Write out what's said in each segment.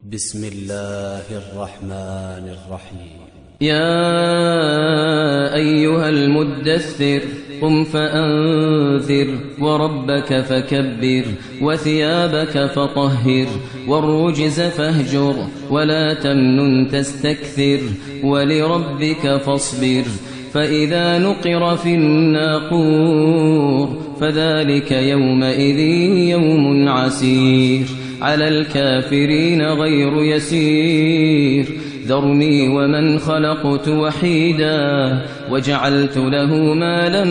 بسم الله الرحمن الرحيم. يا أيها المدثر قم فأنذر وربك فكبر وثيابك فطهر والرجز فاهجر ولا تمنن تستكثر ولربك فاصبر فإذا نقر في الناقور فذلك يومئذ يوم عسير على الكافرين غير يسير ذرني ومن خلقت وحيدا وجعلت له مالا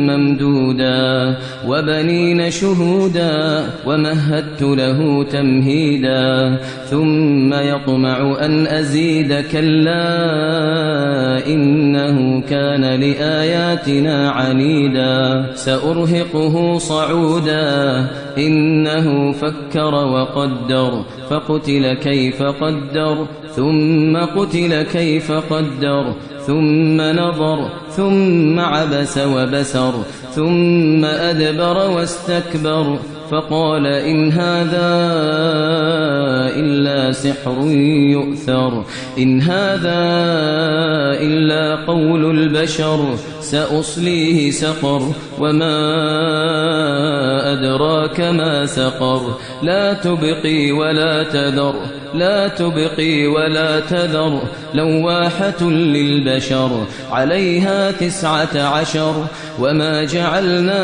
ممدودا وبنين شهودا ومهدت له تمهيدا ثم يطمع أن أزيد كلا إنه كان لآياتنا عنيدا سأرهقه صعودا إنه فكر وقدر فقتل كيف قدر ثم قتل كيف قدر ثم نظر ثم عبس وبسر ثم أدبر واستكبر فقال إن هذا إلا سحر يؤثر إن هذا إلا قول البشر سأصليه سقر وما أدراك ما سقر لا تبقي ولا تذر لا تبقي ولا تذر لواحة للبشر عليها 19 وما جعلنا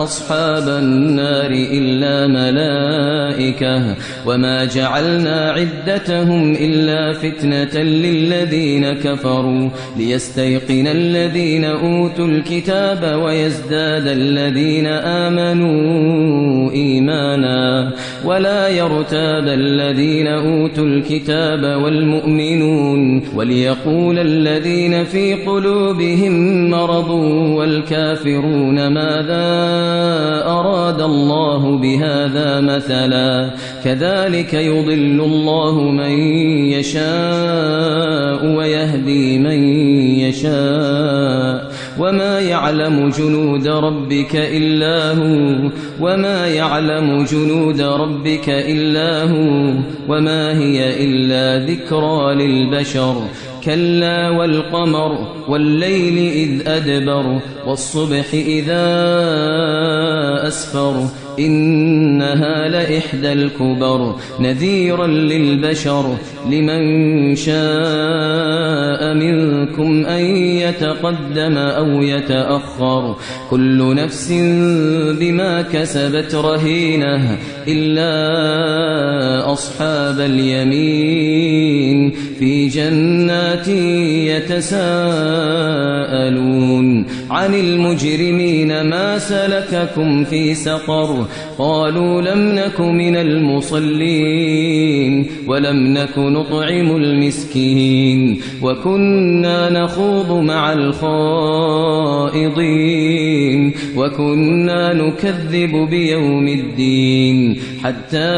أصحاب النار إلا ملائكة وما جعلنا عدتهم إلا فتنة للذين كفروا ليستيقن الذين أوتوا الكتاب ويزداد الذين آمنوا إيمانا ولا يرتاب الذين أوتوا الكتاب والمؤمنون وليقول الذين في قلوبهم مرض والكافرون ماذا أراد الله بهذا مثلا كذلك يضل الله من يشاء ويهدي من يشاء وما يعلم جنود ربك إلا هو وما يعلم جنود ربك إلا هو وما هي إلا ذكرى للبشر كلا والقمر والليل إذ أدبر والصبح إذا أسفر إنها لإحدى الكبر نذيرا للبشر لمن شاء منكم أن يتقدم أو يتأخر كل نفس بما كسبت رهينة إلا أصحاب اليمين في جنات يتساءلون عن المجرمين ما سلككم في سقر قالوا لم نك من المصلين ولم نك نطعم المسكين وكنا نخوض مع الخائضين وكنا نكذب بيوم الدين حتى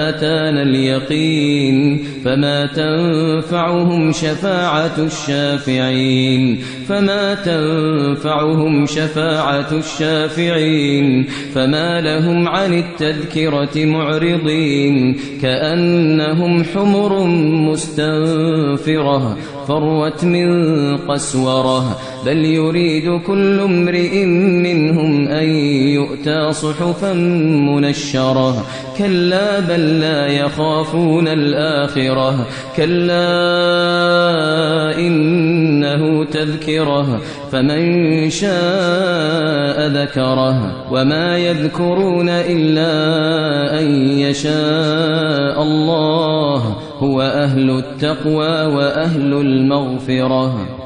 أتانا اليقين فما تنفعهم شفاعة الشافعين فما لهم عن التذكرة معرضين كأنهم حمر مستنفرة فروت من قسورة بل يريد كل امرئ منهم أن يؤتى صحفا منشرة كلا بل لا يخافون الآخرة كلا إنه تذكرة فمن شاء ذكره وما يذكرون إلا أن يشاء الله هو أهل التقوى وأهل المغفرة.